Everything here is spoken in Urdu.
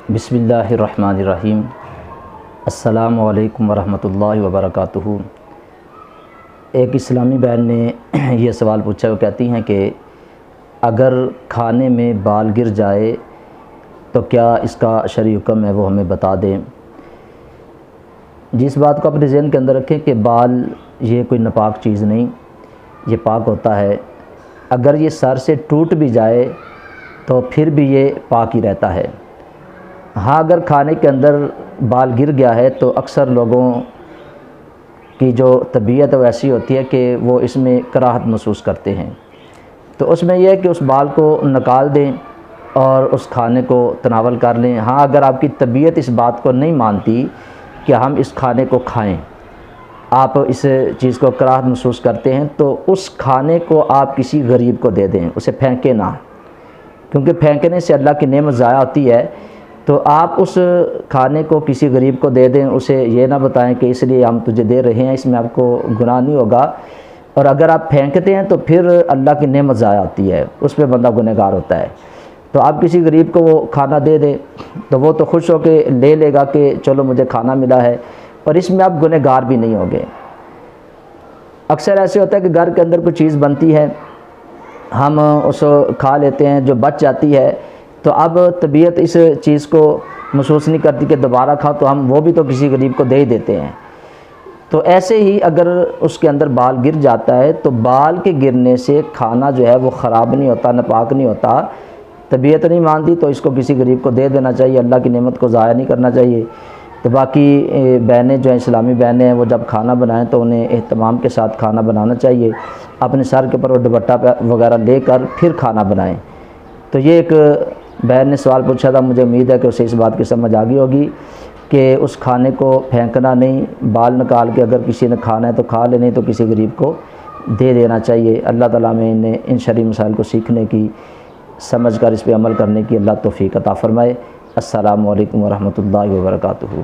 بسم اللہ الرحمن الرحیم۔ السلام علیکم ورحمۃ اللہ وبرکاتہ۔ ایک اسلامی بہن نے یہ سوال پوچھا، وہ کہتی ہیں کہ اگر کھانے میں بال گر جائے تو کیا اس کا شرعی حکم ہے، وہ ہمیں بتا دیں۔ جس بات کو اپنے ذہن کے اندر رکھیں کہ بال یہ کوئی ناپاک چیز نہیں، یہ پاک ہوتا ہے۔ اگر یہ سر سے ٹوٹ بھی جائے تو پھر بھی یہ پاک ہی رہتا ہے۔ ہاں، اگر کھانے کے اندر بال گر گیا ہے تو اکثر لوگوں کی جو طبیعت ویسی ہوتی ہے کہ وہ اس میں کراہت محسوس کرتے ہیں، تو اس میں یہ ہے کہ اس بال کو نکال دیں اور اس کھانے کو تناول کر لیں۔ ہاں، اگر آپ کی طبیعت اس بات کو نہیں مانتی کہ ہم اس کھانے کو کھائیں، آپ اس چیز کو کراہت محسوس کرتے ہیں، تو اس کھانے کو آپ کسی غریب کو دے دیں، اسے پھینکیں نہ، کیونکہ پھینکنے سے اللہ کی نعمت ضائع ہوتی ہے۔ تو آپ اس کھانے کو کسی غریب کو دے دیں، اسے یہ نہ بتائیں کہ اس لیے ہم تجھے دے رہے ہیں، اس میں آپ کو گناہ نہیں ہوگا۔ اور اگر آپ پھینکتے ہیں تو پھر اللہ کی نعمت ضائع ہوتی ہے، اس پہ بندہ گنہگار ہوتا ہے۔ تو آپ کسی غریب کو وہ کھانا دے دیں تو وہ تو خوش ہو کے لے لے گا کہ چلو مجھے کھانا ملا ہے، اور اس میں آپ گنہگار بھی نہیں ہوگے۔ اکثر ایسے ہوتا ہے کہ گھر کے اندر کوئی چیز بنتی ہے، ہم اس کو کھا لیتے ہیں، جو بچ جاتی ہے تو اب طبیعت اس چیز کو محسوس نہیں کرتی کہ دوبارہ کھاؤ، تو ہم وہ بھی تو کسی غریب کو دے ہی دیتے ہیں۔ تو ایسے ہی اگر اس کے اندر بال گر جاتا ہے تو بال کے گرنے سے کھانا جو ہے وہ خراب نہیں ہوتا، ناپاک نہیں ہوتا۔ طبیعت نہیں مانتی تو اس کو کسی غریب کو دے دینا چاہیے، اللہ کی نعمت کو ضائع نہیں کرنا چاہیے۔ تو باقی بہنیں جو ہیں، اسلامی بہنیں ہیں، وہ جب کھانا بنائیں تو انہیں اہتمام کے ساتھ کھانا بنانا چاہیے، اپنے سر کے اوپر وہ دوپٹہ وغیرہ لے کر پھر کھانا بنائیں۔ تو یہ ایک بہن نے سوال پوچھا تھا، مجھے امید ہے کہ اسے اس بات کی سمجھ آ گئی ہوگی کہ اس کھانے کو پھینکنا نہیں، بال نکال کے اگر کسی نے کھانا ہے تو کھا لے، نہیں تو کسی غریب کو دے دینا چاہیے۔ اللہ تعالیٰ میں انہیں ان شرعی مسائل کو سیکھنے کی، سمجھ کر اس پہ عمل کرنے کی اللہ توفیق عطا فرمائے۔ السلام علیکم ورحمۃ اللہ وبرکاتہ۔